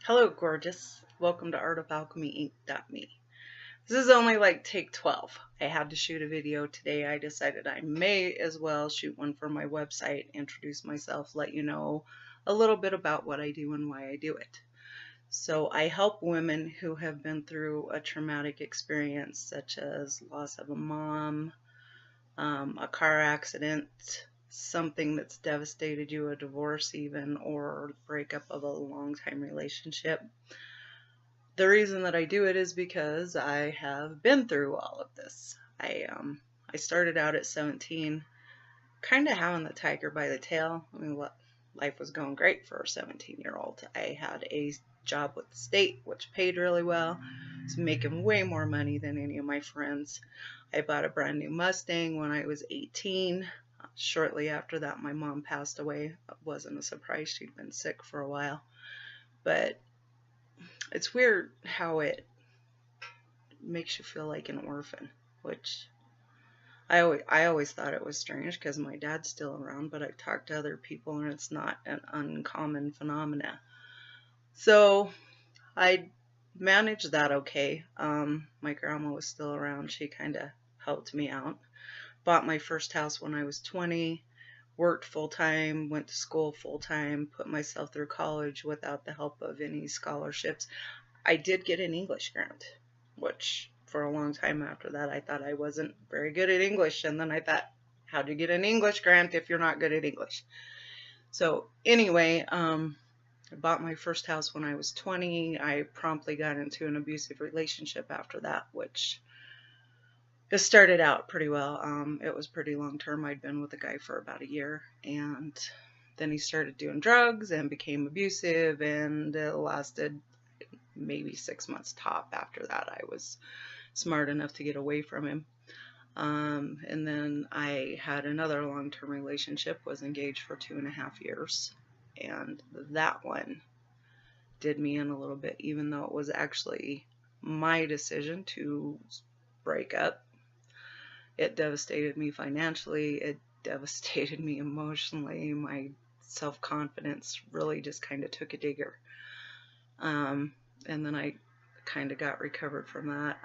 Hello, gorgeous. Welcome to Art of Alchemy Inc.me. This is only like take 12. I had to shoot a video today. I decided I may as well shoot one for my website, introduce myself, let you know a little bit about what I do and why I do it. So I help women who have been through a traumatic experience such as loss of a mom, a car accident, something that's devastated you, a divorce even, or breakup of a long-time relationship. The reason that I do it is because I have been through all of this. I started out at 17, kind of having the tiger by the tail. I mean, life was going great for a 17-year-old. I had a job with the state, which paid really well. I was making way more money than any of my friends. I bought a brand new Mustang when I was 18. Shortly after that, my mom passed away. It wasn't a surprise. She'd been sick for a while. But it's weird how it makes you feel like an orphan, which I always thought it was strange because my dad's still around, but I've talked to other people and it's not an uncommon phenomena. So I managed that okay. My grandma was still around. She kind of helped me out. Bought my first house when I was 20, worked full-time, went to school full-time, put myself through college without the help of any scholarships. I did get an English grant, which for a long time after that I thought I wasn't very good at English, and then I thought, how'd you get an English grant if you're not good at English? So anyway, I bought my first house when I was 20. I promptly got into an abusive relationship after that, which it started out pretty well. It was pretty long term. I'd been with a guy for about a year, and then he started doing drugs and became abusive, and it lasted maybe 6 months top. After that, I was smart enough to get away from him. And then I had another long-term relationship, was engaged for 2.5 years, and that one did me in a little bit, even though it was actually my decision to break up. It devastated me financially. It devastated me emotionally. My self-confidence really just kind of took a digger. And then I kind of got recovered from that.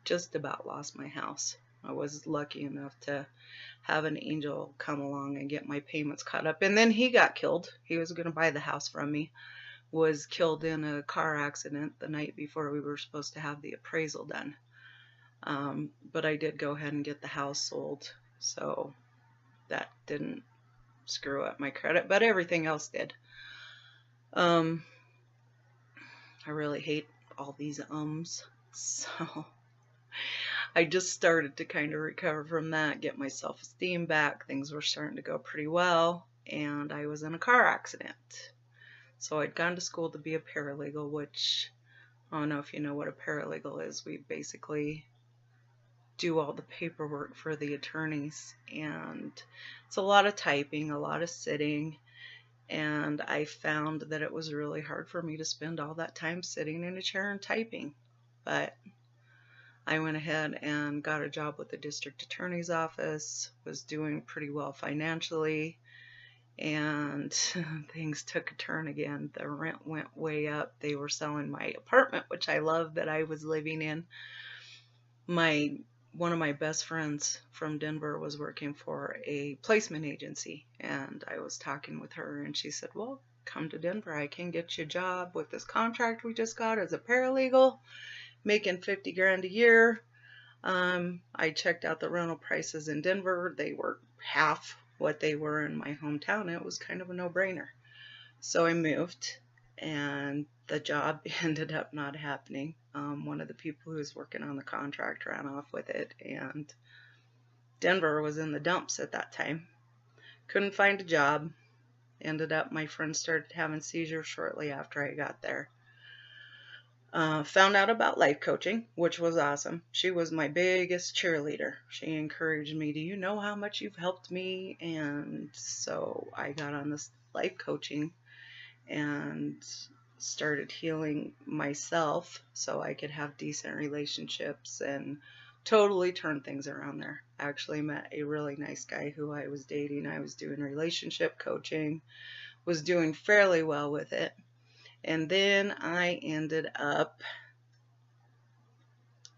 Just about lost my house. I was lucky enough to have an angel come along and get my payments caught up. And then he got killed. He was going to buy the house from me. Was killed in a car accident the night before we were supposed to have the appraisal done. But I did go ahead and get the house sold, so that didn't screw up my credit, but everything else did. I really hate all these so I just started to kind of recover from that, get my self-esteem back. Things were starting to go pretty well, and I was in a car accident. So I'd gone to school to be a paralegal, which I don't know if you know what a paralegal is. We basically do all the paperwork for the attorneys, and it's a lot of typing, a lot of sitting, and I found that it was really hard for me to spend all that time sitting in a chair and typing. But I went ahead and got a job with the district attorney's office, was doing pretty well financially, and things took a turn again. The rent went way up. They were selling my apartment, which I loved, that I was living in. One of my best friends from Denver was working for a placement agency, and I was talking with her, and she said, well, come to Denver. I can get you a job with this contract we just got as a paralegal, making 50 grand a year. I checked out the rental prices in Denver. They were half what they were in my hometown. It was kind of a no-brainer. So I moved, and the job ended up not happening. One of the people who was working on the contract ran off with it, and Denver was in the dumps at that time. Couldn't find a job. Ended up, my friend started having seizures shortly after I got there. Found out about life coaching, which was awesome. She was my biggest cheerleader. She encouraged me, do you know how much you've helped me? And so I got on this life coaching and started healing myself so I could have decent relationships, and totally turned things around there. Actually met a really nice guy who I was dating. I was doing relationship coaching, was doing fairly well with it, And then I ended up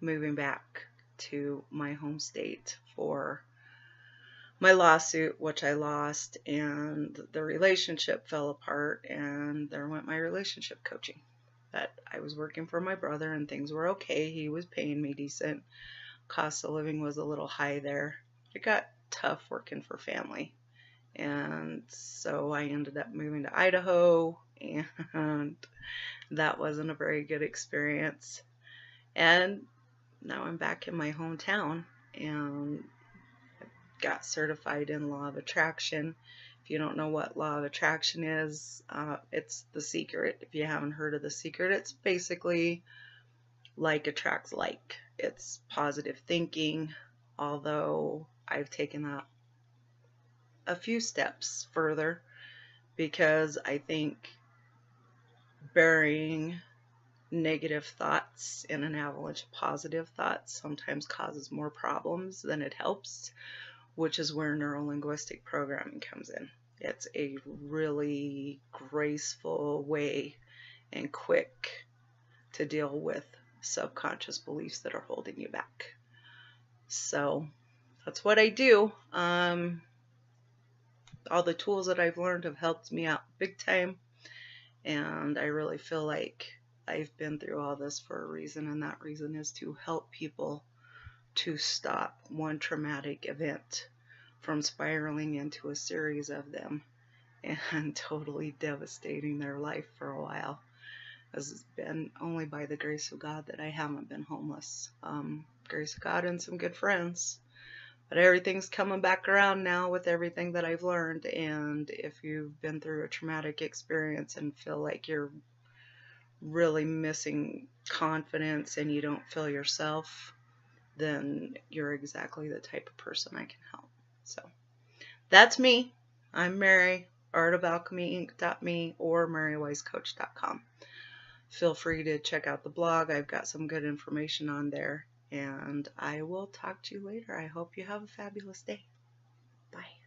moving back to my home state for my lawsuit, which I lost, and the relationship fell apart, and there went my relationship coaching. But I was working for my brother and things were okay. He was paying me decent. Cost of living was a little high there. It got tough working for family. And so I ended up moving to Idaho, and that wasn't a very good experience. And now I'm back in my hometown and got certified in law of attraction. If you don't know what law of attraction is, it's The Secret. If you haven't heard of The Secret, it's basically like attracts like. It's positive thinking, although I've taken that a few steps further because I think burying negative thoughts in an avalanche of positive thoughts sometimes causes more problems than it helps, which is where neuro-linguistic programming comes in. It's a really graceful way and quick to deal with subconscious beliefs that are holding you back. So that's what I do. All the tools that I've learned have helped me out big time, and I really feel like I've been through all this for a reason, and that reason is to help people to stop one traumatic event from spiraling into a series of them and totally devastating their life for a while. It's been only by the grace of God that I haven't been homeless. Grace of God and some good friends. But everything's coming back around now with everything that I've learned. And if you've been through a traumatic experience and feel like you're really missing confidence and you don't feel yourself, then you're exactly the type of person I can help. So that's me. I'm Mary, artofalchemyinc.me or marywisecoach.com. Feel free to check out the blog. I've got some good information on there. And I will talk to you later. I hope you have a fabulous day. Bye.